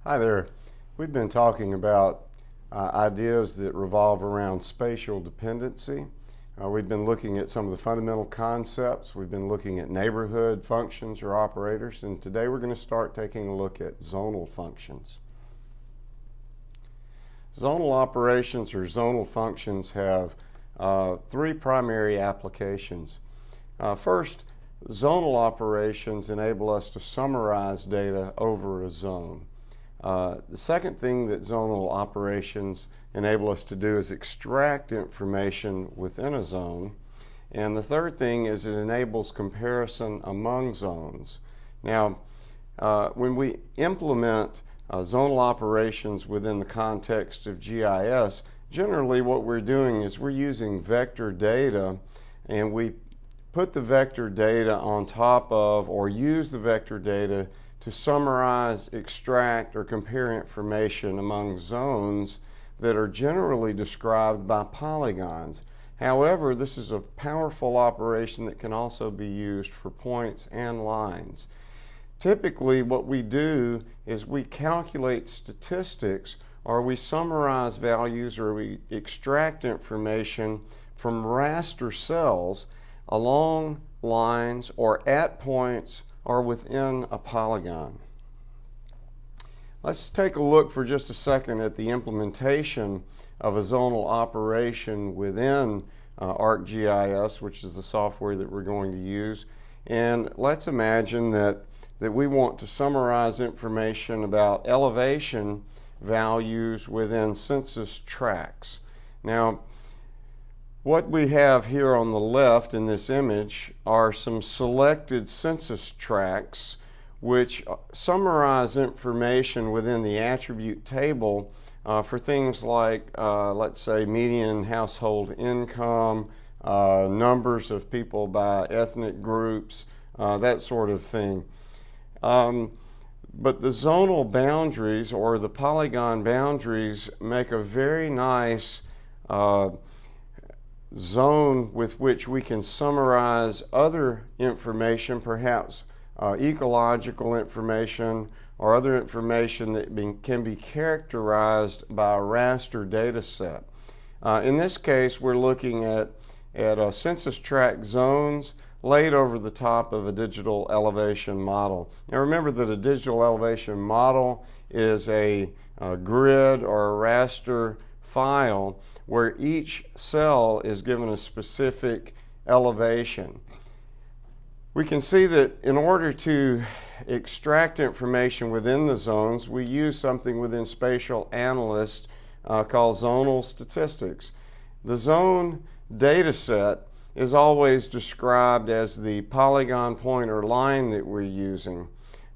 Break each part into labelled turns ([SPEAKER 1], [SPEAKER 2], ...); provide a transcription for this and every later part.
[SPEAKER 1] Hi there. We've been talking about ideas that revolve around spatial dependency. We've been looking at some of the fundamental concepts. We've been looking at neighborhood functions or operators, and today we're going to start taking a look at zonal functions. Zonal operations or zonal functions have three primary applications. First, zonal operations enable us to summarize data over a zone. The second thing that zonal operations enable us to do is extract information within a zone. And the third thing is it enables comparison among zones. Now, when we implement zonal operations within the context of GIS, generally what we're doing is we're using vector data, and we put the vector data on top of or use the vector data to summarize, extract, or compare information among zones that are generally described by polygons. However, this is a powerful operation that can also be used for points and lines. Typically, what we do is we calculate statistics, or we summarize values, or we extract information from raster cells along lines or at points or within a polygon. Let's take a look for just a second at the implementation of a zonal operation within ArcGIS, which is the software that we're going to use. And let's imagine that we want to summarize information about elevation values within census tracts. Now, what we have here on the left in this image are some selected census tracts which summarize information within the attribute table for things like, let's say, median household income, numbers of people by ethnic groups, that sort of thing. But the zonal boundaries or the polygon boundaries make a very nice zone with which we can summarize other information, perhaps ecological information or other information that can be characterized by a raster data set. In this case, we're looking at census tract zones laid over the top of a digital elevation model. Now remember that a digital elevation model is a grid or a raster file where each cell is given a specific elevation. We can see that in order to extract information within the zones, we use something within Spatial Analyst called zonal statistics. The zone data set is always described as the polygon point or line that we're using.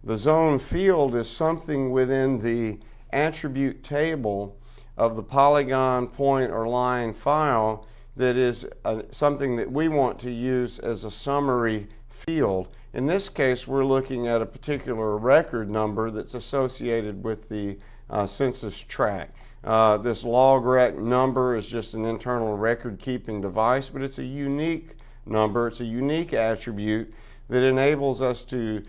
[SPEAKER 1] The zone field is something within the attribute table of the polygon point or line file that is something that we want to use as a summary field. In this case, we're looking at a particular record number that's associated with the census tract. This log-rec number is just an internal record-keeping device, but it's a unique number. It's a unique attribute that enables us to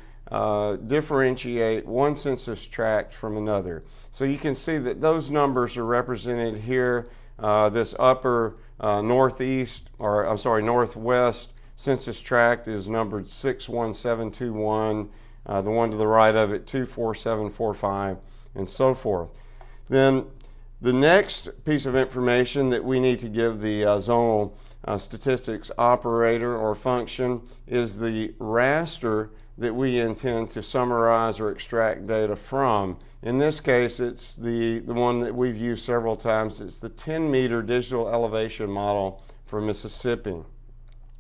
[SPEAKER 1] differentiate one census tract from another. So you can see that those numbers are represented here. This upper northwest census tract is numbered 61721, the one to the right of it 24745, and so forth. Then the next piece of information that we need to give the zonal statistics operator or function is the raster that we intend to summarize or extract data from. In this case, it's the one that we've used several times. It's the 10-meter digital elevation model for Mississippi.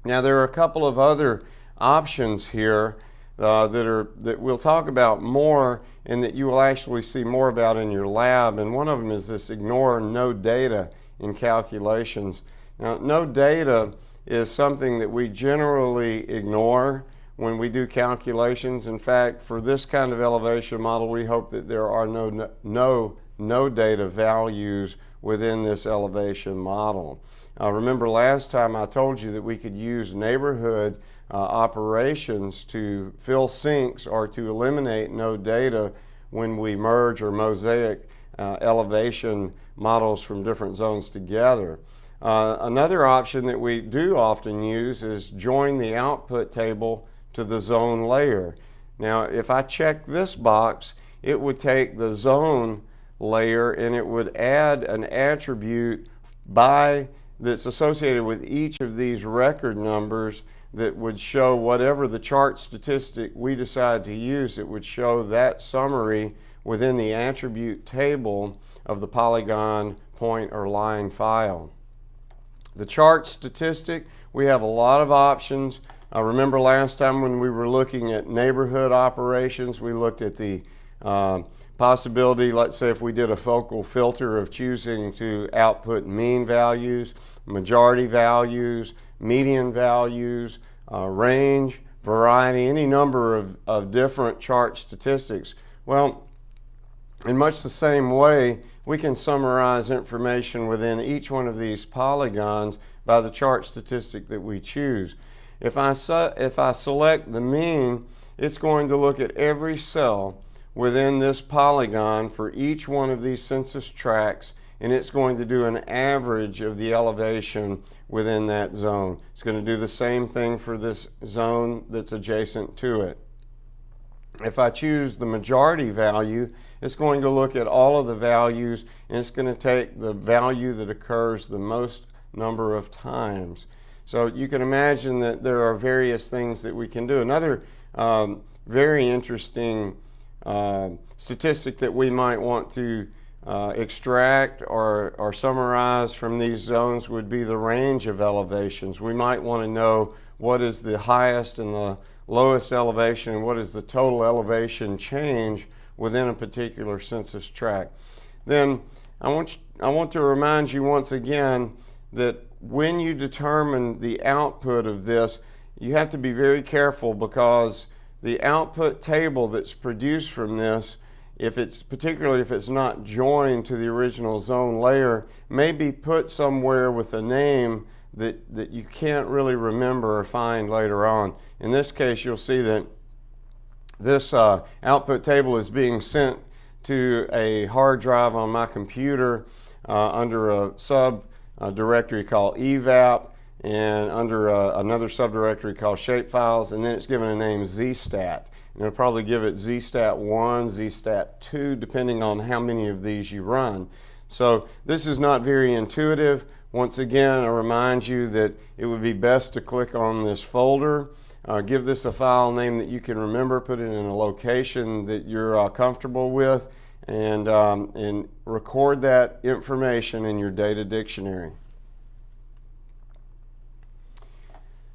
[SPEAKER 1] Now, there are a couple of other options here that we'll talk about more and that you will actually see more about in your lab. And one of them is this ignore no data in calculations. Now, no data is something that we generally ignore when we do calculations. In fact, for this kind of elevation model, we hope that there are no data values within this elevation model. Remember last time I told you that we could use neighborhood operations to fill sinks or to eliminate no data when we merge or mosaic elevation models from different zones together. Another option that we do often use is join the output table to the zone layer. Now, if I check this box, it would take the zone layer and it would add an attribute that's associated with each of these record numbers that would show whatever the chart statistic we decide to use. It would show that summary within the attribute table of the polygon, point, or line file. The chart statistic, we have a lot of options. Remember last time when we were looking at neighborhood operations, we looked at the possibility, let's say if we did a focal filter of choosing to output mean values, majority values, median values, range, variety, any number of different chart statistics. Well, in much the same way, we can summarize information within each one of these polygons by the chart statistic that we choose. If I select the mean, it's going to look at every cell within this polygon for each one of these census tracts, and it's going to do an average of the elevation within that zone. It's going to do the same thing for this zone that's adjacent to it. If I choose the majority value, it's going to look at all of the values, and it's going to take the value that occurs the most number of times. So you can imagine that there are various things that we can do. Another very interesting statistic that we might want to extract or summarize from these zones would be the range of elevations. We might want to know what is the highest and the lowest elevation and what is the total elevation change within a particular census tract. Then I want to remind you once again that when you determine the output of this, you have to be very careful, because the output table that's produced from this, particularly if it's not joined to the original zone layer, may be put somewhere with a name that you can't really remember or find later on. In this case, you'll see that this output table is being sent to a hard drive on my computer under a subdirectory called evap, and under another subdirectory called shapefiles, and then it's given a name ZStat. And it'll probably give it ZStat1, ZStat2, depending on how many of these you run. So this is not very intuitive. Once again, I remind you that it would be best to click on this folder, give this a file name that you can remember, put it in a location that you're comfortable with, and record that information in your data dictionary.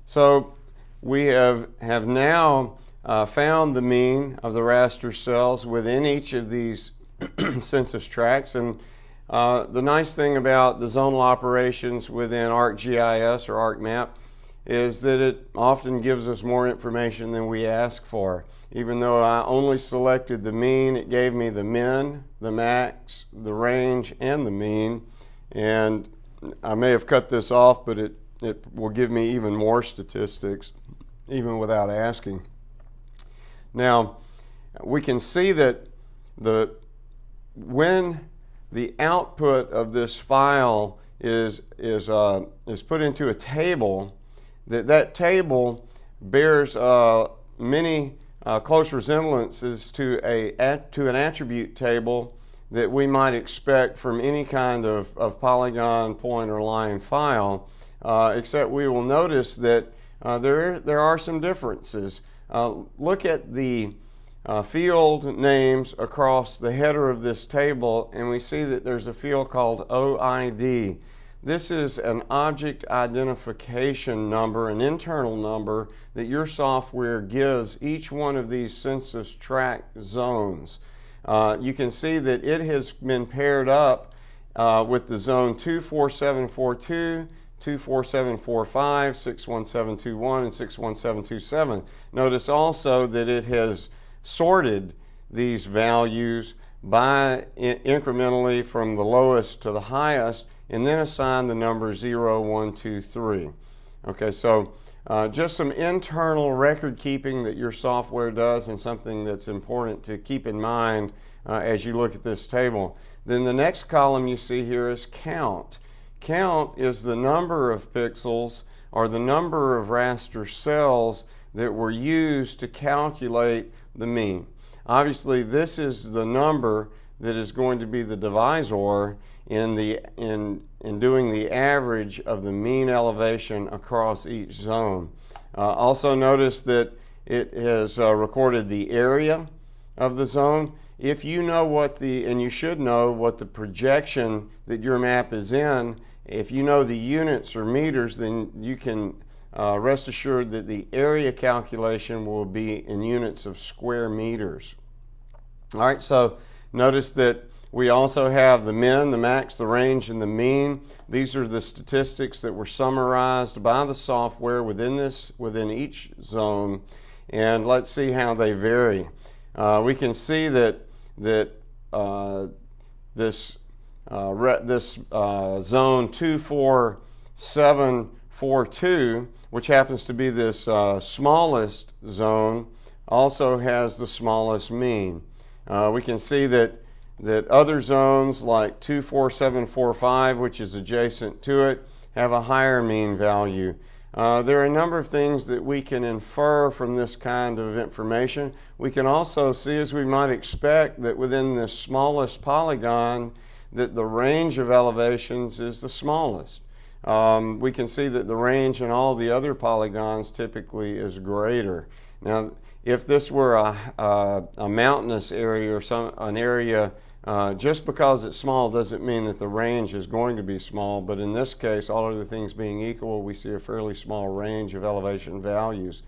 [SPEAKER 1] So we have now found the mean of the raster cells within each of these census tracts, and the nice thing about the zonal operations within ArcGIS or ArcMap is that it often gives us more information than we ask for. Even though I only selected the mean, it gave me the min, the max, the range, and the mean. And I may have cut this off, but it will give me even more statistics, even without asking. Now, we can see that when the output of this file is put into a table, that table bears many close resemblances to an attribute table that we might expect from any kind of polygon, point, or line file, except we will notice that there are some differences. Look at the field names across the header of this table, and we see that there's a field called OID. This is an object identification number, an internal number that your software gives each one of these census tract zones. You can see that it has been paired up with the zone 24742, 24745, 61721, and 61727. Notice also that it has sorted these values incrementally from the lowest to the highest, and then assigned the number 0, 1, 2, 3. Okay, so just some internal record keeping that your software does, and something that's important to keep in mind as you look at this table. Then the next column you see here is count. Count is the number of pixels or the number of raster cells that were used to calculate the mean. Obviously, this is the number that is going to be the divisor in doing the average of the mean elevation across each zone. Also notice that it has recorded the area of the zone. If you know and you should know what the projection that your map is in, if you know the units or meters, then you can rest assured that the area calculation will be in units of square meters. All right, so notice that we also have the min, the max, the range, and the mean. These are the statistics that were summarized by the software within each zone, and let's see how they vary. We can see that this zone 24742, which happens to be this smallest zone, also has the smallest mean. We can see that other zones like 24745, which is adjacent to it, have a higher mean value. There are a number of things that we can infer from this kind of information. We can also see, as we might expect, that within the smallest polygon, that the range of elevations is the smallest. We can see that the range in all the other polygons typically is greater. Now, if this were a mountainous area or an area, just because it's small doesn't mean that the range is going to be small, but in this case, all other things being equal, we see a fairly small range of elevation values.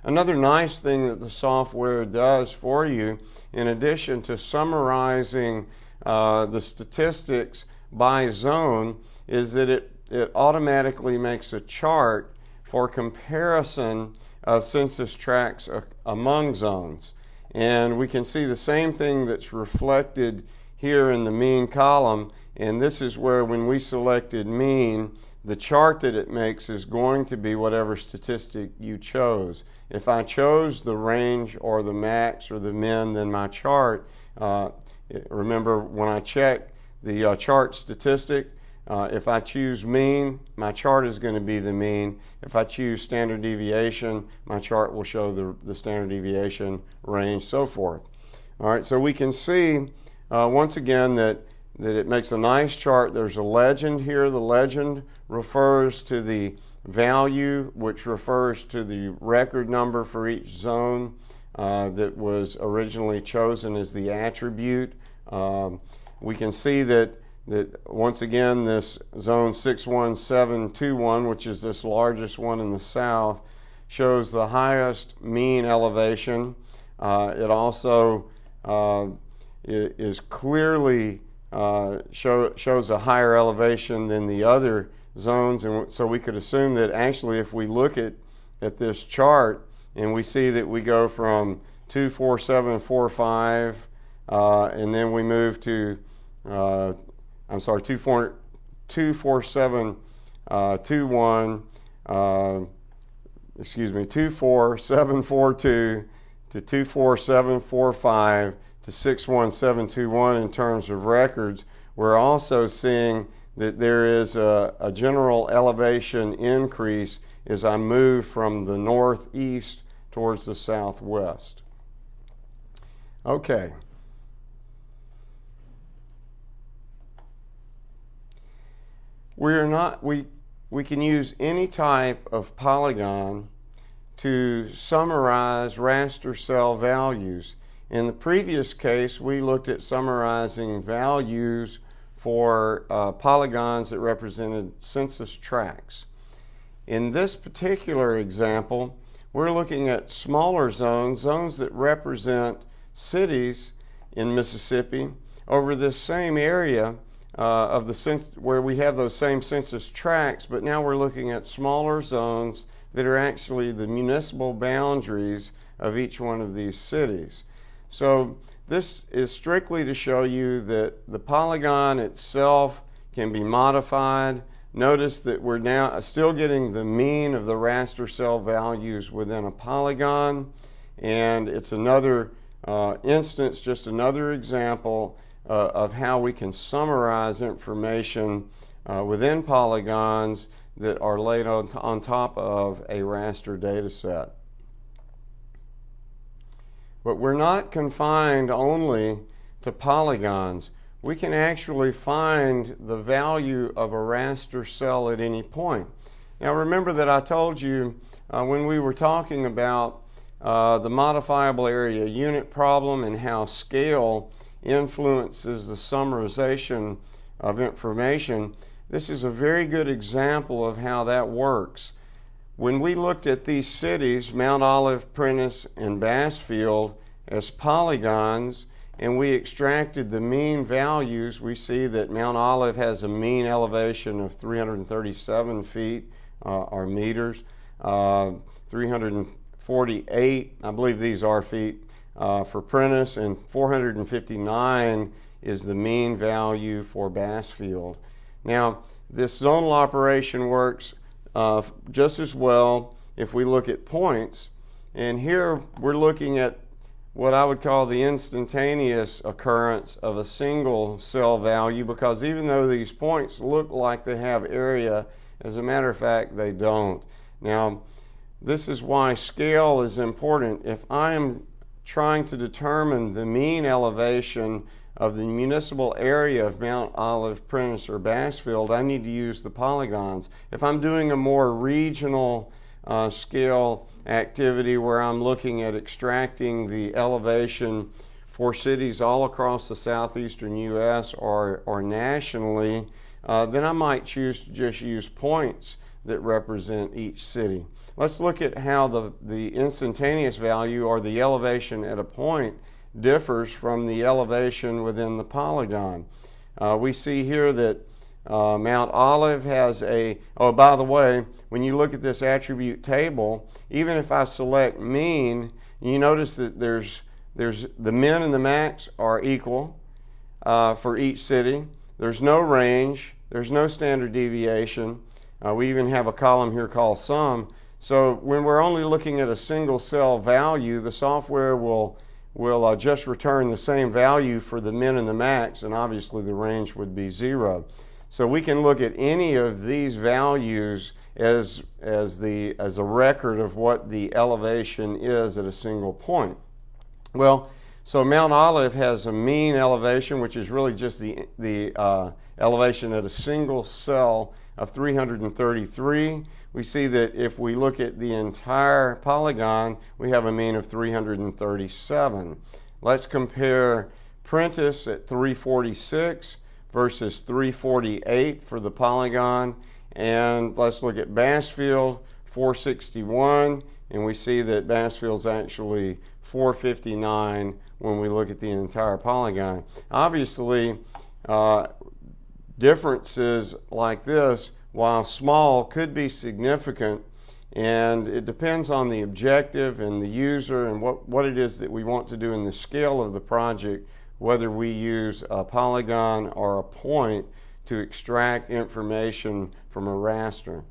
[SPEAKER 1] Another nice thing that the software does for you, in addition to summarizing the statistics by zone, is that it automatically makes a chart for comparison of census tracts among zones. And we can see the same thing that's reflected here in the mean column, and this is where, when we selected mean, the chart that it makes is going to be whatever statistic you chose. If I chose the range or the max or the min, then my chart, remember when I check the chart statistic, if I choose mean, my chart is going to be the mean. If I choose standard deviation, my chart will show the standard deviation range, so forth. All right, so we can see once again that it makes a nice chart. There's a legend here. The legend refers to the value, which refers to the record number for each zone that was originally chosen as the attribute. We can see that once again, this zone 61721, which is this largest one in the south, shows the highest mean elevation. It also is clearly shows a higher elevation than the other zones, and so we could assume that actually, if we look at this chart and we see that we go from 24745 and then we move to 24721, 24742 to 24745 to 61721 in terms of records. We're also seeing that there is a general elevation increase as I move from the northeast towards the southwest. Okay. We can use any type of polygon to summarize raster cell values. In the previous case, we looked at summarizing values for polygons that represented census tracts. In this particular example, we're looking at smaller zones that represent cities in Mississippi over this same area where we have those same census tracts, but now we're looking at smaller zones that are actually the municipal boundaries of each one of these cities. So this is strictly to show you that the polygon itself can be modified notice that we're now still getting the mean of the raster cell values within a polygon, and it's another instance, just another example of how we can summarize information within polygons that are laid on top of a raster data set. But we're not confined only to polygons. We can actually find the value of a raster cell at any point. Now remember that I told you when we were talking about the modifiable area unit problem and how scale influences the summarization of information. This is a very good example of how that works. When we looked at these cities, Mount Olive, Prentiss, and Bassfield, as polygons, and we extracted the mean values, we see that Mount Olive has a mean elevation of 337 feet or meters, 348, I believe these are feet, for Prentiss, and 459 is the mean value for Bassfield. Now, this zonal operation works just as well if we look at points, and here we're looking at what I would call the instantaneous occurrence of a single cell value, because even though these points look like they have area, as a matter of fact, they don't. Now, this is why scale is important. If I am trying to determine the mean elevation of the municipal area of Mount Olive, Prentiss, or Bassfield, I need to use the polygons. If I'm doing a more regional scale activity where I'm looking at extracting the elevation for cities all across the southeastern U.S. or nationally, then I might choose to just use points that represent each city. Let's look at how the instantaneous value, or the elevation at a point, differs from the elevation within the polygon. We see here that Mount Olive has oh, by the way, when you look at this attribute table, even if I select mean, you notice that there's the min and the max are equal for each city. There's no range. There's no standard deviation. We even have a column here called sum. So when we're only looking at a single cell value, the software will just return the same value for the min and the max, and obviously the range would be 0. So we can look at any of these values as a record of what the elevation is at a single point. Well, so Mount Olive has a mean elevation, which is really just the elevation at a single cell of 333. We see that if we look at the entire polygon, we have a mean of 337. Let's compare Prentiss at 346 versus 348 for the polygon, and let's look at Bassfield, 461, and we see that Bassfield's actually 459 when we look at the entire polygon. Obviously, differences like this, while small, could be significant, and it depends on the objective and the user and what it is that we want to do in the scale of the project, whether we use a polygon or a point to extract information from a raster.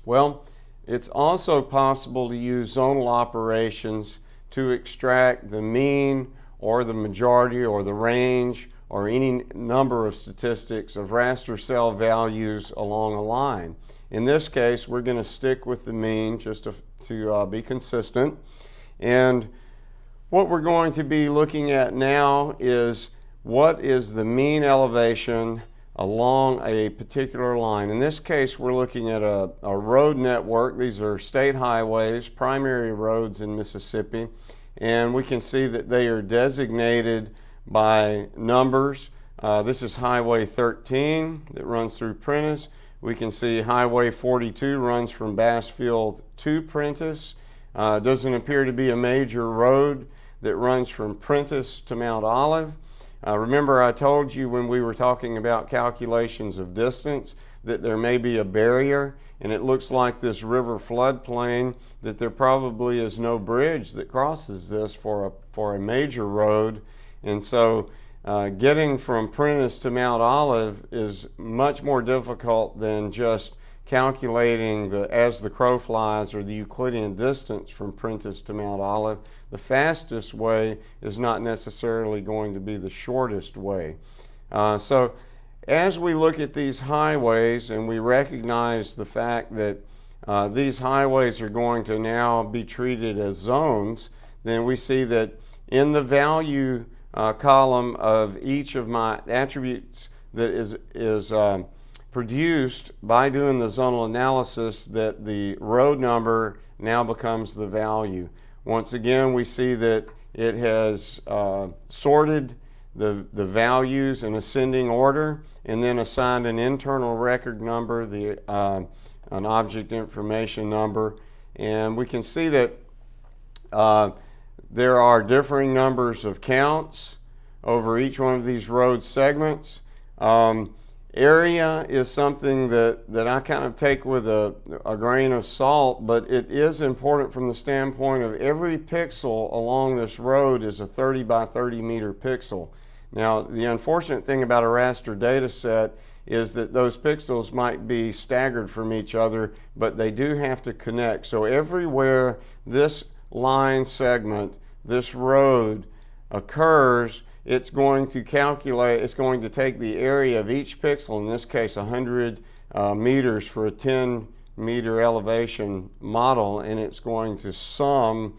[SPEAKER 1] Well, it's also possible to use zonal operations to extract the mean or the majority or the range or any number of statistics of raster cell values along a line. In this case, we're going to stick with the mean just to be consistent. And what we're going to be looking at now is what is the mean elevation along a particular line. In this case, we're looking at a road network. These are state highways, primary roads in Mississippi, and we can see that they are designated by numbers. This is Highway 13 that runs through Prentiss. We can see Highway 42 runs from Bassfield to Prentiss. It doesn't appear to be a major road that runs from Prentiss to Mount Olive. Remember, I told you when we were talking about calculations of distance that there may be a barrier, and it looks like this river floodplain that there probably is no bridge that crosses this for a major road. And so getting from Prentiss to Mount Olive is much more difficult than just calculating the as the crow flies or the Euclidean distance from Prentiss to Mount Olive. The fastest way is not necessarily going to be the shortest way. So as we look at these highways and we recognize the fact that these highways are going to now be treated as zones, then we see that in the value column of each of my attributes that is produced by doing the zonal analysis, that the road number now becomes the value. Once again, we see that it has sorted the values in ascending order and then assigned an internal record number, an object information number, and we can see that there are differing numbers of counts over each one of these road segments. Area is something that I kind of take with a grain of salt, but it is important from the standpoint of every pixel along this road is a 30 by 30 meter pixel. Now, the unfortunate thing about a raster data set is that those pixels might be staggered from each other, but they do have to connect. So everywhere this line segment, this road occurs, it's going to calculate, it's going to take the area of each pixel, in this case 100 meters for a 10 meter elevation model, and it's going to sum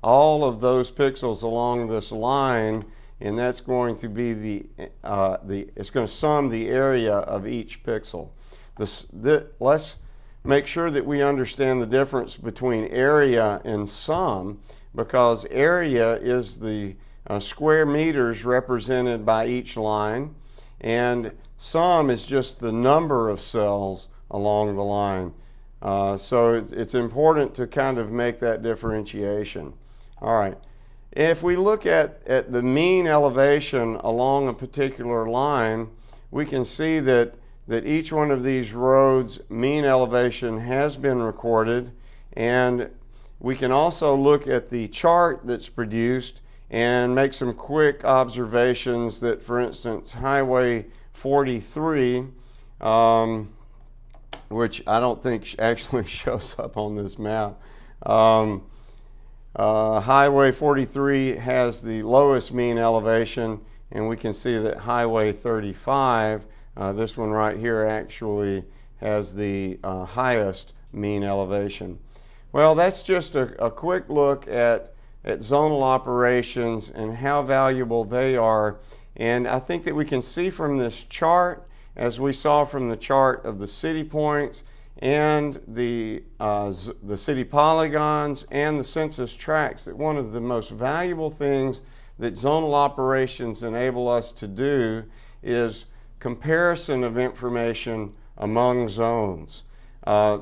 [SPEAKER 1] all of those pixels along this line, and that's going to be it's going to sum the area of each pixel. Let's make sure that we understand the difference between area and sum, because area is the square meters represented by each line, and sum is just the number of cells along the line. So it's important to kind of make that differentiation. All right. If we look at the mean elevation along a particular line, we can see that each one of these roads' mean elevation has been recorded, and we can also look at the chart that's produced and make some quick observations that, for instance, Highway 43, which I don't think actually shows up on this map, Highway 43 has the lowest mean elevation, and we can see that Highway 35, this one right here, actually has the highest mean elevation. Well, that's just a quick look at zonal operations and how valuable they are. And I think that we can see from this chart, as we saw from the chart of the city points and the city polygons and the census tracts, that one of the most valuable things that zonal operations enable us to do is comparison of information among zones.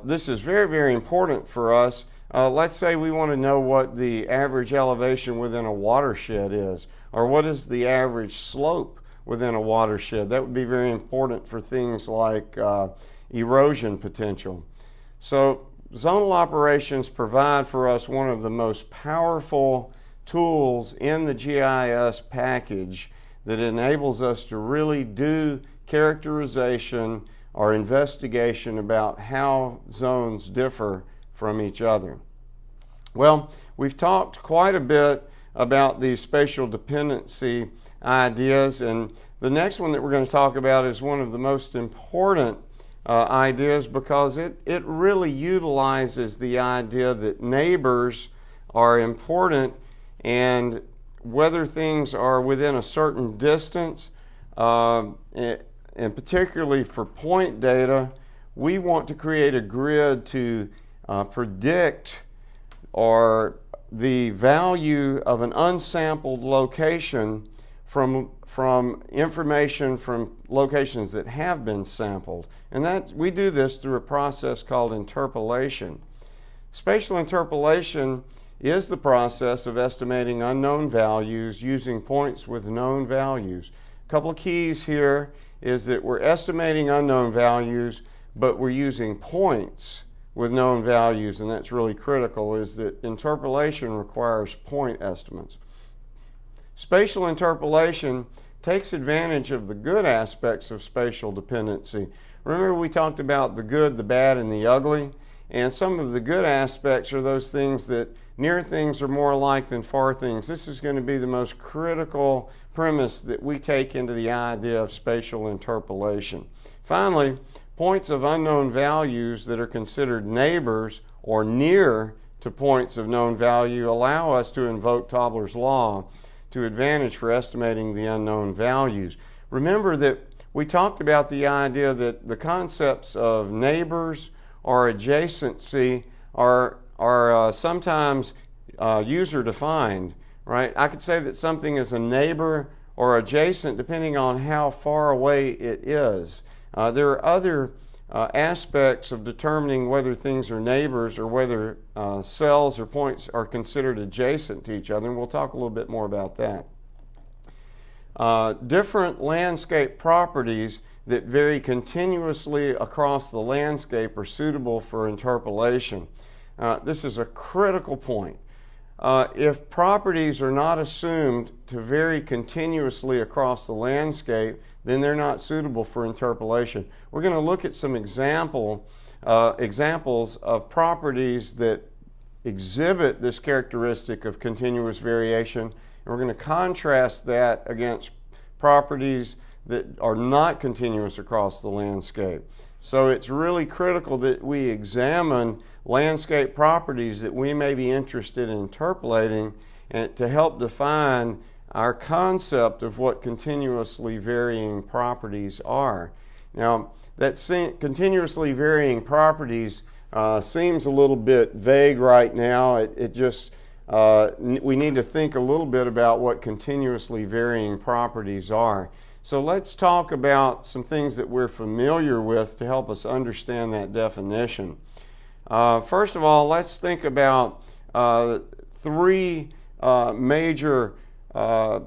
[SPEAKER 1] This is very, very important for us. Let's say we want to know what the average elevation within a watershed is, or what is the average slope within a watershed. That would be very important for things like erosion potential. So zonal operations provide for us one of the most powerful tools in the GIS package that enables us to really do characterization or investigation about how zones differ from each other. Well, we've talked quite a bit about these spatial dependency ideas, and the next one that we're going to talk about is one of the most important ideas, because it really utilizes the idea that neighbors are important, and whether things are within a certain distance, and particularly for point data, we want to create a grid to predict or the value of an unsampled location from information from locations that have been sampled. And that we do this through a process called interpolation. Spatial interpolation is the process of estimating unknown values using points with known values. A couple of keys here is that we're estimating unknown values, but we're using points with known values, and that's really critical, is that interpolation requires point estimates. Spatial interpolation takes advantage of the good aspects of spatial dependency. Remember we talked about the good, the bad, and the ugly? And some of the good aspects are those things that near things are more alike than far things. This is going to be the most critical premise that we take into the idea of spatial interpolation. Finally, points of unknown values that are considered neighbors or near to points of known value allow us to invoke Tobler's law to advantage for estimating the unknown values. Remember that we talked about the idea that the concepts of neighbors or adjacency are sometimes user-defined, right? I could say that something is a neighbor or adjacent depending on how far away it is. There are other aspects of determining whether things are neighbors or whether cells or points are considered adjacent to each other, and we'll talk a little bit more about that. Different landscape properties that vary continuously across the landscape are suitable for interpolation. This is a critical point. If properties are not assumed to vary continuously across the landscape, then they're not suitable for interpolation. We're going to look at some examples of properties that exhibit this characteristic of continuous variation, and we're going to contrast that against properties that are not continuous across the landscape. So it's really critical that we examine landscape properties that we may be interested in interpolating and to help define our concept of what continuously varying properties are. Now, that continuously varying properties seems a little bit vague right now. We need to think a little bit about what continuously varying properties are. So let's talk about some things that we're familiar with to help us understand that definition. First of all, let's think about three major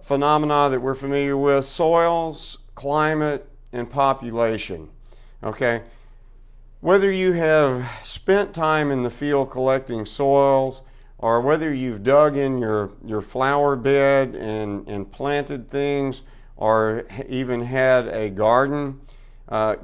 [SPEAKER 1] phenomena that we're familiar with: soils, climate, and population. Okay? Whether you have spent time in the field collecting soils, or whether you've dug in your flower bed and planted things, or even had a garden,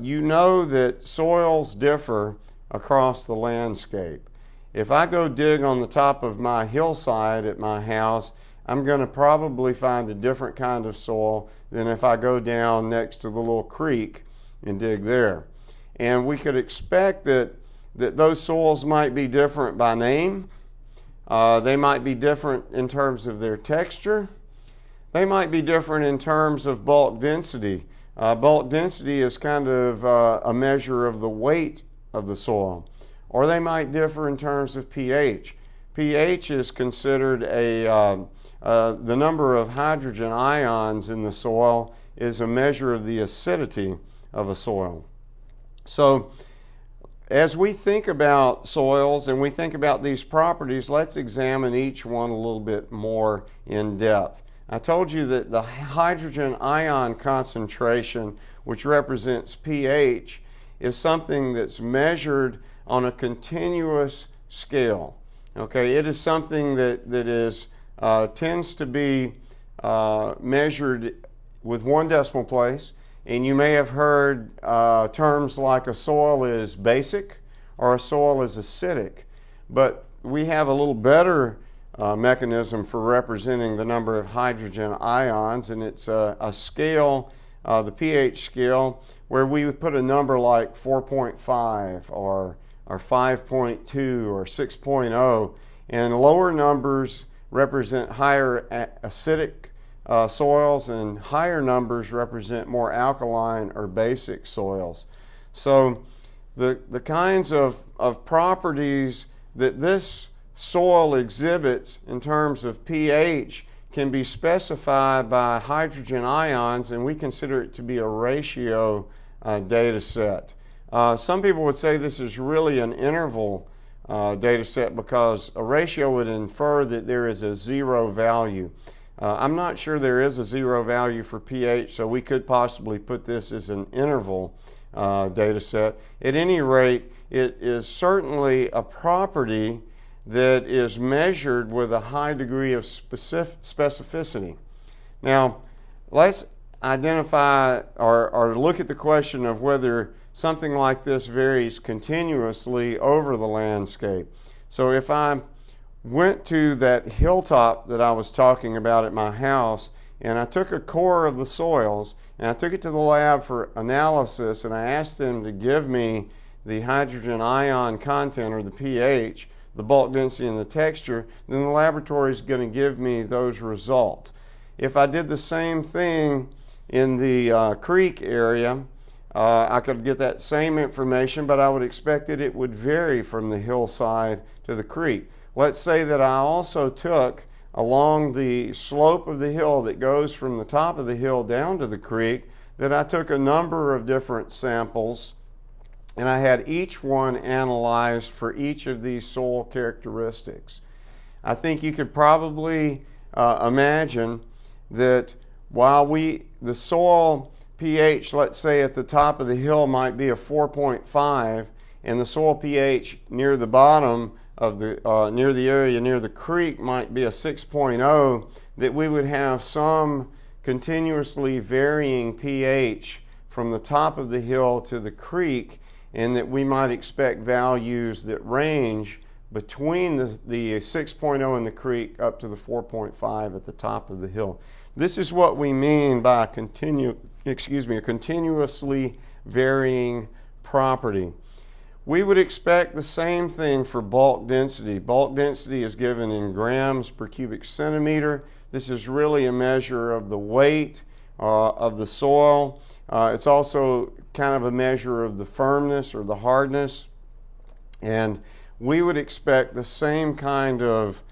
[SPEAKER 1] you know that soils differ across the landscape. If I go dig on the top of my hillside at my house, I'm going to probably find a different kind of soil than if I go down next to the little creek and dig there. And we could expect that those soils might be different by name. They might be different in terms of their texture. They might be different in terms of bulk density. Bulk density is kind of a measure of the weight of the soil. Or they might differ in terms of pH. pH is considered the number of hydrogen ions in the soil is a measure of the acidity of a soil. So as we think about soils and we think about these properties, let's examine each one a little bit more in depth. I told you that the hydrogen ion concentration, which represents pH, is something that's measured on a continuous scale. Okay, it is something that tends to be measured with one decimal place, and you may have heard terms like a soil is basic or a soil is acidic, but we have a little better mechanism for representing the number of hydrogen ions, and it's a scale, the pH scale, where we would put a number like 4.5 or 5.2 or 6.0, and lower numbers represent higher acidic soils, and higher numbers represent more alkaline or basic soils. So the kinds of properties that this soil exhibits in terms of pH can be specified by hydrogen ions, and we consider it to be a ratio data set. Some people would say this is really an interval data set because a ratio would infer that there is a zero value. I'm not sure there is a zero value for pH, so we could possibly put this as an interval data set. At any rate, it is certainly a property that is measured with a high degree of specificity. Now, identify or look at the question of whether something like this varies continuously over the landscape. So if I went to that hilltop that I was talking about at my house, and I took a core of the soils and I took it to the lab for analysis, and I asked them to give me the hydrogen ion content, or the pH, the bulk density, and the texture, then the laboratory is going to give me those results. If I did the same thing in the creek area, I could get that same information, but I would expect that it would vary from the hillside to the creek. Let's say that I also took along the slope of the hill that goes from the top of the hill down to the creek, that I took a number of different samples and I had each one analyzed for each of these soil characteristics. I think you could probably imagine that while the soil pH, let's say at the top of the hill, might be a 4.5, and the soil pH near the bottom of the near the area near the creek might be a 6.0, that we would have some continuously varying pH from the top of the hill to the creek, and that we might expect values that range between the 6.0 in the creek up to the 4.5 at the top of the hill. This is what we mean by a continuously varying property. We would expect the same thing for bulk density. Bulk density is given in grams per cubic centimeter. This is really a measure of the weight of the soil. It's also kind of a measure of the firmness or the hardness. And we would expect the same kind of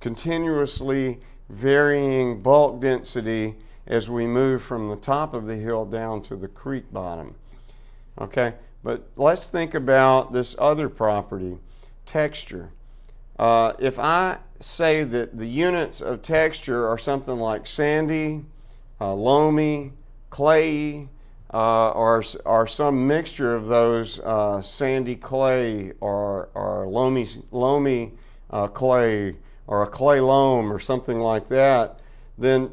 [SPEAKER 1] continuously varying bulk density as we move from the top of the hill down to the creek bottom. Okay, but let's think about this other property, texture. If I say that the units of texture are something like sandy, loamy, clayey, or some mixture of those, sandy clay or loamy clay, or a clay loam or something like that, then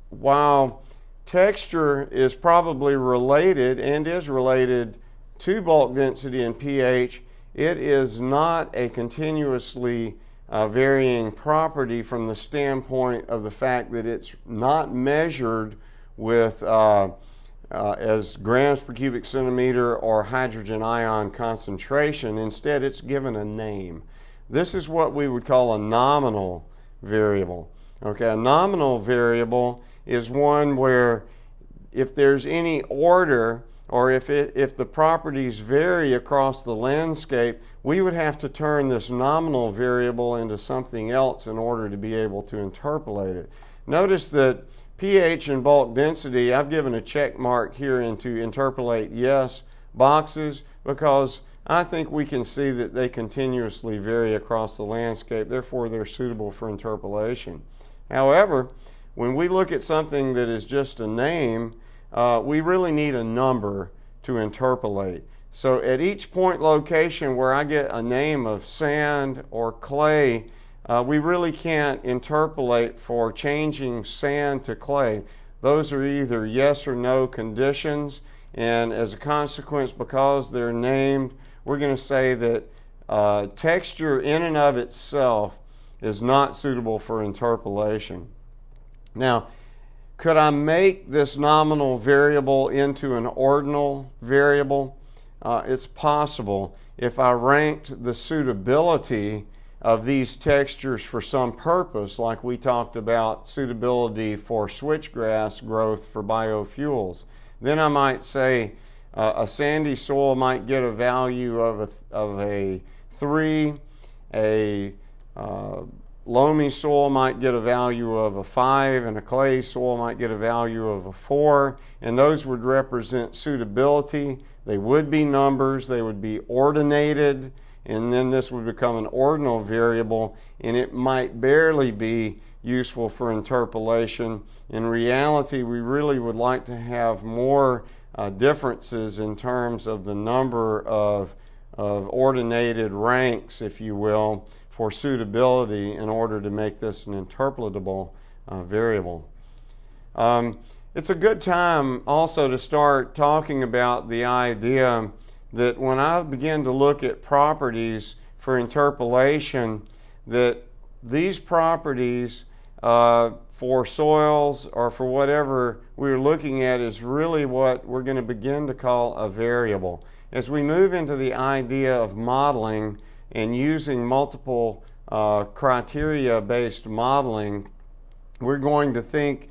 [SPEAKER 1] while texture is probably related and is related to bulk density and pH, it is not a continuously varying property from the standpoint of the fact that it's not measured with as grams per cubic centimeter or hydrogen ion concentration. Instead, it's given a name. This is what we would call a nominal variable. Okay, a nominal variable is one where if there's any order, or if the properties vary across the landscape, we would have to turn this nominal variable into something else in order to be able to interpolate it. Notice that pH and bulk density, I've given a check mark here into interpolate yes boxes, because I think we can see that they continuously vary across the landscape, therefore they're suitable for interpolation. However, when we look at something that is just a name, we really need a number to interpolate. So at each point location where I get a name of sand or clay, we really can't interpolate for changing sand to clay. Those are either yes or no conditions, and as a consequence, because they're named, we're going to say that texture in and of itself is not suitable for interpolation. Now, could I make this nominal variable into an ordinal variable? It's possible. If I ranked the suitability of these textures for some purpose, like we talked about suitability for switchgrass growth for biofuels, then I might say a sandy soil might get a value of a 3, a loamy soil might get a value of a 5, and a clay soil might get a value of a 4, and those would represent suitability. They would be numbers, they would be ordinated, and then this would become an ordinal variable, and it might barely be useful for interpolation. In reality, we really would like to have more differences in terms of the number of ordinated ranks, if you will, for suitability in order to make this an interpretable variable. It's a good time also to start talking about the idea that when I begin to look at properties for interpolation, that these properties for soils or for whatever we're looking at is really what we're going to begin to call a variable. As we move into the idea of modeling and using multiple criteria-based modeling, we're going to think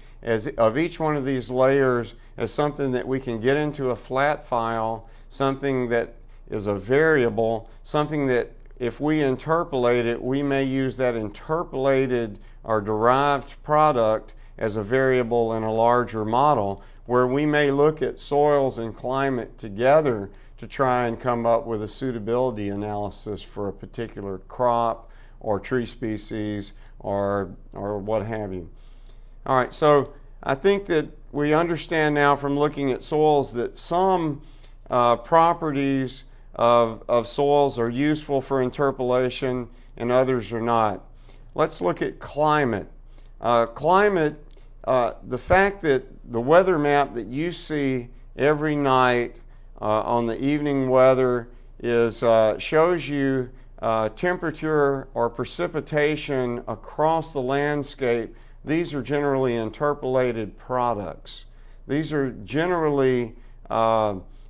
[SPEAKER 1] of each one of these layers as something that we can get into a flat file, something that is a variable, something that if we interpolate it, we may use that interpolated or derived product as a variable in a larger model, where we may look at soils and climate together to try and come up with a suitability analysis for a particular crop or tree species or what have you. All right, so I think that we understand now from looking at soils that some properties of soils are useful for interpolation and others are not. Let's look at climate. Climate, the fact that the weather map that you see every night on the evening weather is shows you temperature or precipitation across the landscape. These are generally interpolated products. These are generally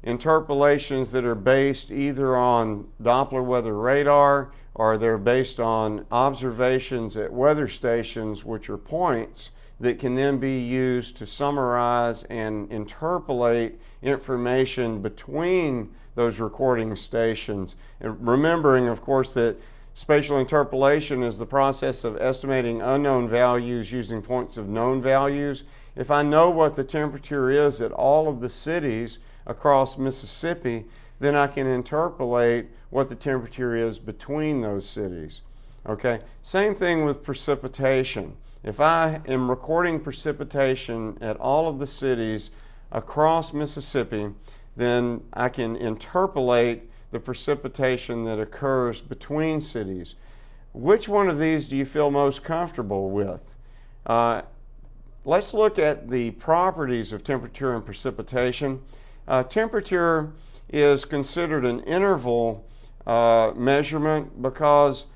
[SPEAKER 1] interpolations that are based either on Doppler weather radar or they're based on observations at weather stations, which are points that can then be used to summarize and interpolate information between those recording stations. And remembering, of course, that spatial interpolation is the process of estimating unknown values using points of known values. If I know what the temperature is at all of the cities across Mississippi, then I can interpolate what the temperature is between those cities. Okay, same thing with precipitation. If I am recording precipitation at all of the cities across Mississippi, then I can interpolate the precipitation that occurs between cities. Which one of these do you feel most comfortable with? Let's look at the properties of temperature and precipitation. Temperature is considered an interval measurement because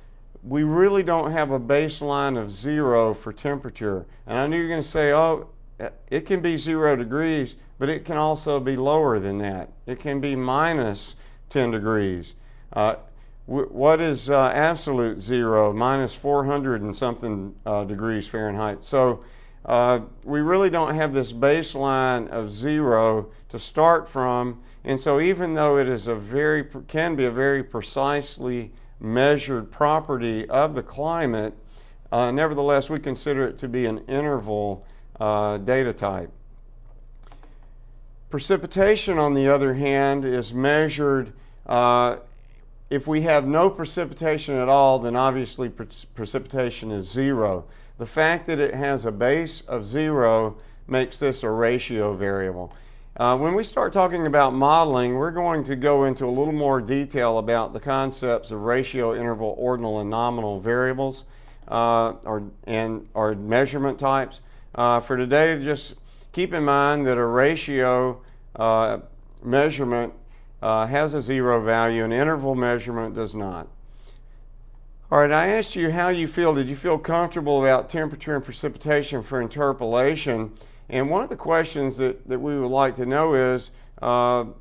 [SPEAKER 1] we really don't have a baseline of 0 for temperature. And I know you're going to say, oh, it can be 0 degrees, but it can also be lower than that. It can be minus 10 degrees. What is absolute 0? Minus 400 and something degrees Fahrenheit. So we really don't have this baseline of 0 to start from. And so even though it is can be a very precisely measured property of the climate, nevertheless we consider it to be an interval data type. Precipitation, on the other hand, is measured if we have no precipitation at all, then obviously precipitation is 0. The fact that it has a base of 0 makes this a ratio variable. When we start talking about modeling, we're going to go into a little more detail about the concepts of ratio, interval, ordinal, and nominal variables or measurement types. For today, just keep in mind that a ratio measurement has a 0 value, an interval measurement does not. All right, I asked you how you feel. Did you feel comfortable about temperature and precipitation for interpolation? And one of the questions that we would like to know is, how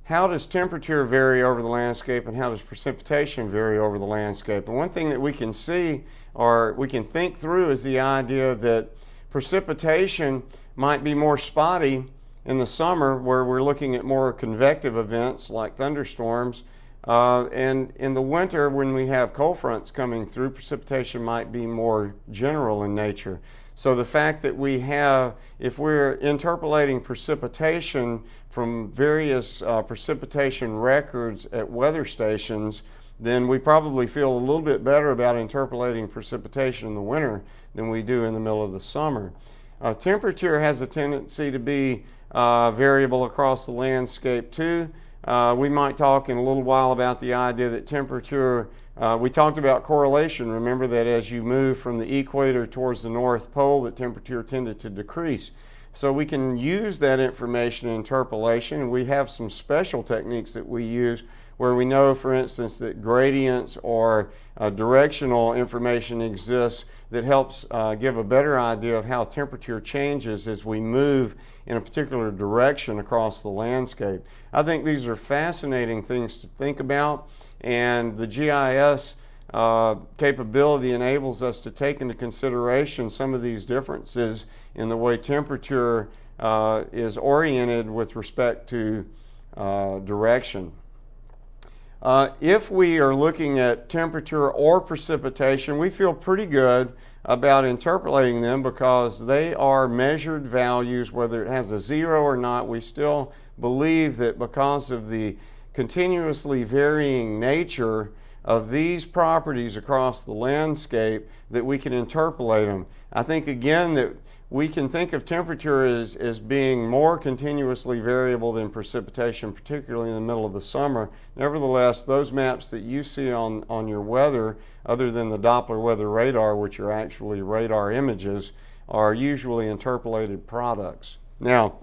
[SPEAKER 1] does temperature vary over the landscape and how does precipitation vary over the landscape? And one thing that we can see or we can think through is the idea that precipitation might be more spotty in the summer, where we're looking at more convective events like thunderstorms. And in the winter, when we have cold fronts coming through, precipitation might be more general in nature. So the fact that we have, if we're interpolating precipitation from various precipitation records at weather stations, then we probably feel a little bit better about interpolating precipitation in the winter than we do in the middle of the summer. Temperature has a tendency to be variable across the landscape too. We might talk in a little while about the idea that temperature We talked about correlation. Remember that as you move from the equator towards the North Pole, the temperature tended to decrease. So we can use that information in interpolation, and we have some special techniques that we use where we know, for instance, that gradients or directional information exists that helps give a better idea of how temperature changes as we move in a particular direction across the landscape. I think these are fascinating things to think about, and the GIS capability enables us to take into consideration some of these differences in the way temperature is oriented with respect to direction. If we are looking at temperature or precipitation, we feel pretty good about interpolating them because they are measured values. Whether it has a zero or not, we still believe that because of the continuously varying nature of these properties across the landscape that we can interpolate them. I think again that we can think of temperature as being more continuously variable than precipitation, particularly in the middle of the summer. Nevertheless, those maps that you see on your weather, other than the Doppler weather radar, which are actually radar images, are usually interpolated products. Now,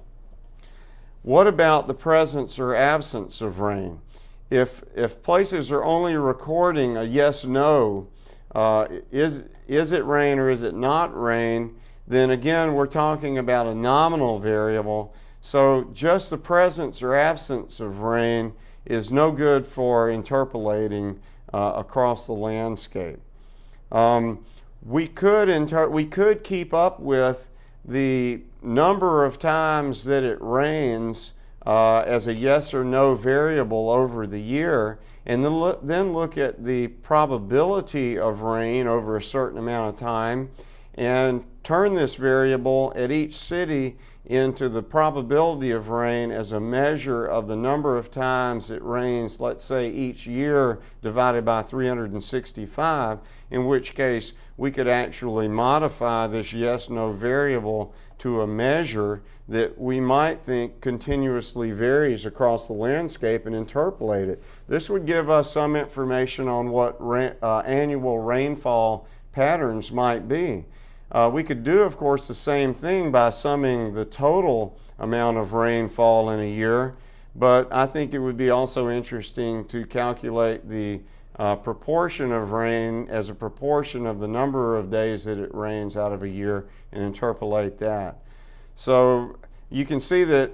[SPEAKER 1] what about the presence or absence of rain? If places are only recording a yes/no, is it rain or is it not rain, then again we're talking about a nominal variable. So just the presence or absence of rain is no good for interpolating across the landscape. We could keep up with the number of times that it rains as a yes or no variable over the year, and then look at the probability of rain over a certain amount of time and turn this variable at each city into the probability of rain as a measure of the number of times it rains, let's say each year divided by 365, in which case we could actually modify this yes/no variable to a measure that we might think continuously varies across the landscape and interpolate it. This would give us some information on what annual rainfall patterns might be. We could do, of course, the same thing by summing the total amount of rainfall in a year, but I think it would be also interesting to calculate the proportion of rain as a proportion of the number of days that it rains out of a year and interpolate that. So you can see that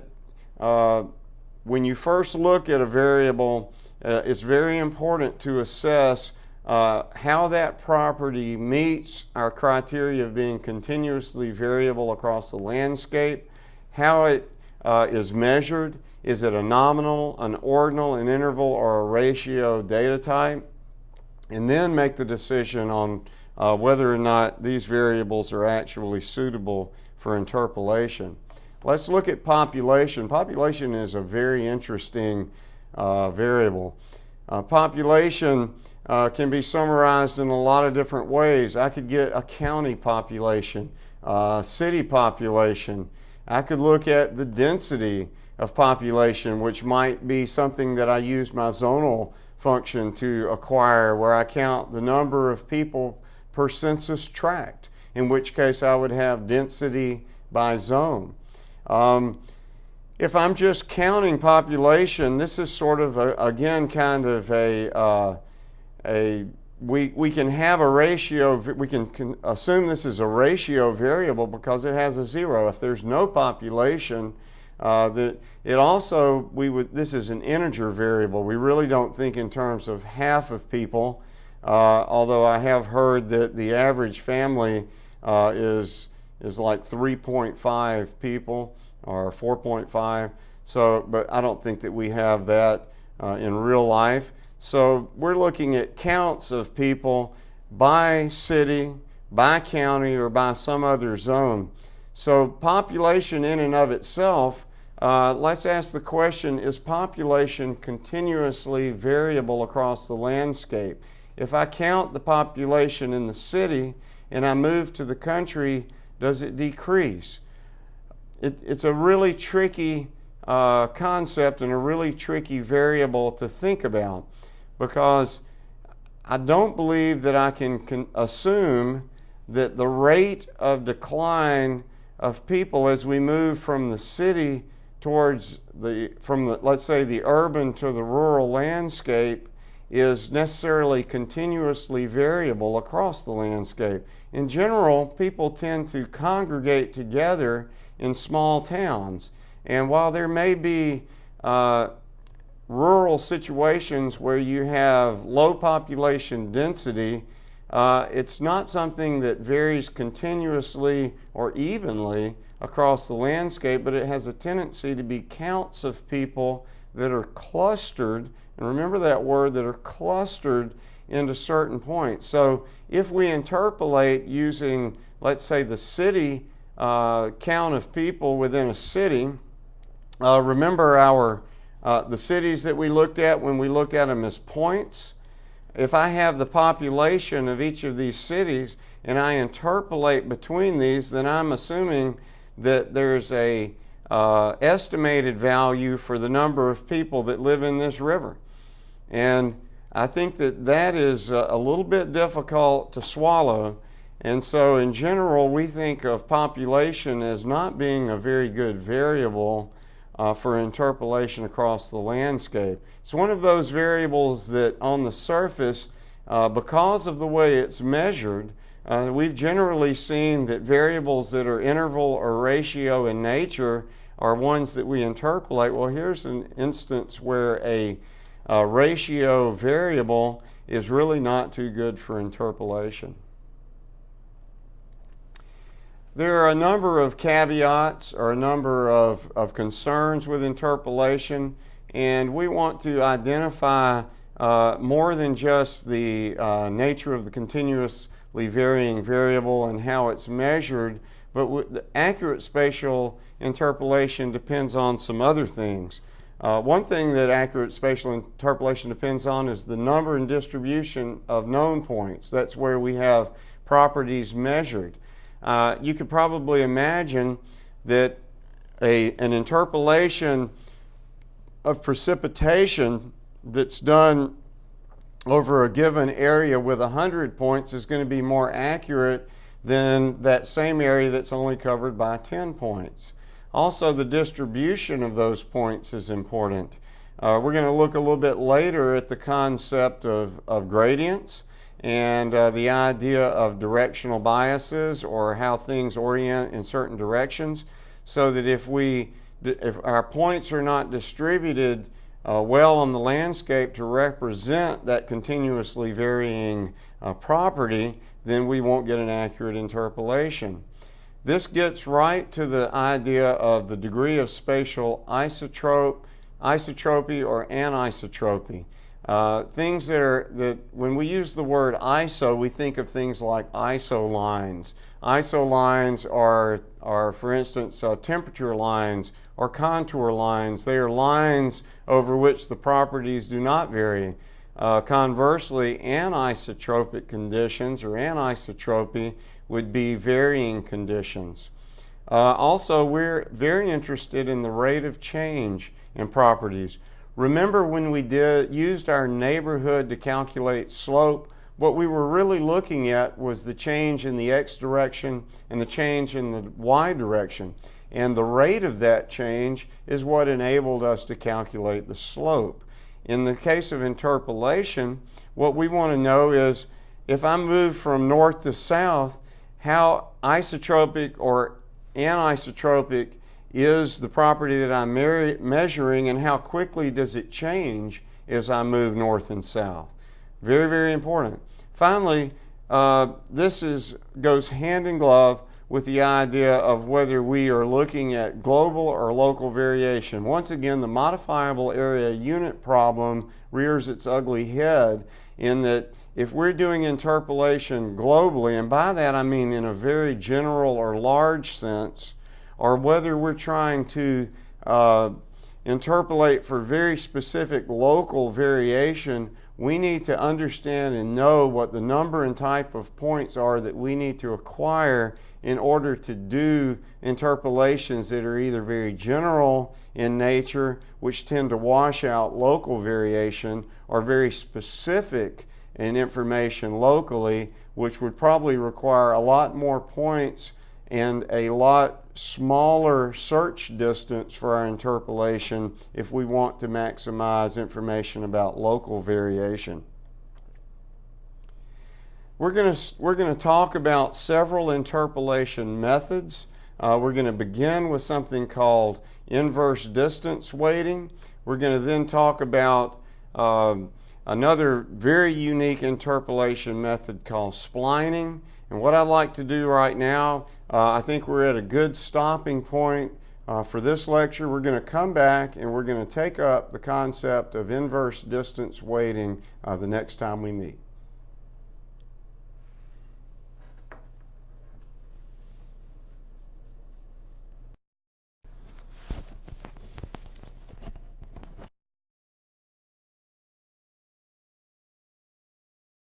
[SPEAKER 1] when you first look at a variable, it's very important to assess how that property meets our criteria of being continuously variable across the landscape, how it is measured. Is it a nominal, an ordinal, an interval, or a ratio data type? And then make the decision on whether or not these variables are actually suitable for interpolation. Let's look at population. Population is a very interesting variable. Population can be summarized in a lot of different ways. I could get a county population, city population. I could look at the density of population, which might be something that I use my zonal function to acquire, where I count the number of people per census tract, in which case I would have density by zone. If I'm just counting population, this is sort of again kind of we can have a ratio. We can assume this is a ratio variable because it has a zero. If there's no population, this is an integer variable. We really don't think in terms of half of people, although I have heard that the average family is like 3.5 people or 4.5. So, but I don't think that we have that in real life. So we're looking at counts of people by city, by county, or by some other zone. So population in and of itself, let's ask the question, is population continuously variable across the landscape? If I count the population in the city and I move to the country, does it decrease? It's a really tricky concept and a really tricky variable to think about, because I don't believe that I can assume that the rate of decline of people as we move from the city towards let's say the urban to the rural landscape is necessarily continuously variable across the landscape. In general, people tend to congregate together in small towns. And while there may be rural situations where you have low population density, it's not something that varies continuously or evenly across the landscape, but it has a tendency to be counts of people that are clustered, and remember that word, that are clustered into certain points. So if we interpolate using, let's say, the city count of people within a city, remember the cities that we looked at when we looked at them as points. If I have the population of each of these cities and I interpolate between these, then I'm assuming that there's a estimated value for the number of people that live in this river. And I think that is a little bit difficult to swallow. And so in general, we think of population as not being a very good variable for interpolation across the landscape. It's one of those variables that on the surface, because of the way it's measured, we've generally seen that variables that are interval or ratio in nature are ones that we interpolate. Well, here's an instance where a ratio variable is really not too good for interpolation. There are a number of caveats or a number of concerns with interpolation, and we want to identify more than just the nature of the continuously varying variable and how it's measured, but the accurate spatial interpolation depends on some other things. One thing that accurate spatial interpolation depends on is the number and distribution of known points. That's where we have properties measured. You could probably imagine that an interpolation of precipitation that's done over a given area with 100 points is going to be more accurate than that same area that's only covered by 10 points. Also, the distribution of those points is important. We're going to look a little bit later at the concept of gradients and the idea of directional biases, or how things orient in certain directions, so that if our points are not distributed well on the landscape to represent that continuously varying property, then we won't get an accurate interpolation. This gets right to the idea of the degree of spatial isotropy or anisotropy. Things that when we use the word iso, we think of things like isolines. Isolines are for instance, temperature lines or contour lines. They are lines over which the properties do not vary. Conversely, anisotropic conditions or anisotropy would be varying conditions. Also, we're very interested in the rate of change in properties. Remember when we used our neighborhood to calculate slope, what we were really looking at was the change in the x direction and the change in the y direction. And the rate of that change is what enabled us to calculate the slope. In the case of interpolation, what we want to know is if I move from north to south, how isotropic or anisotropic is the property that I'm measuring, and how quickly does it change as I move north and south. Very, very important. Finally, this goes hand in glove with the idea of whether we are looking at global or local variation. Once again, the modifiable area unit problem rears its ugly head in that if we're doing interpolation globally, and by that I mean in a very general or large sense, or whether we're trying to interpolate for very specific local variation, we need to understand and know what the number and type of points are that we need to acquire in order to do interpolations that are either very general in nature, which tend to wash out local variation, or very specific and information locally, which would probably require a lot more points and a lot smaller search distance for our interpolation if we want to maximize information about local variation. We're going to talk about several interpolation methods. We're going to begin with something called inverse distance weighting. We're going to then talk about another very unique interpolation method called splining. And what I'd like to do right now, I think we're at a good stopping point for this lecture. We're going to come back and we're going to take up the concept of inverse distance weighting the next time we meet.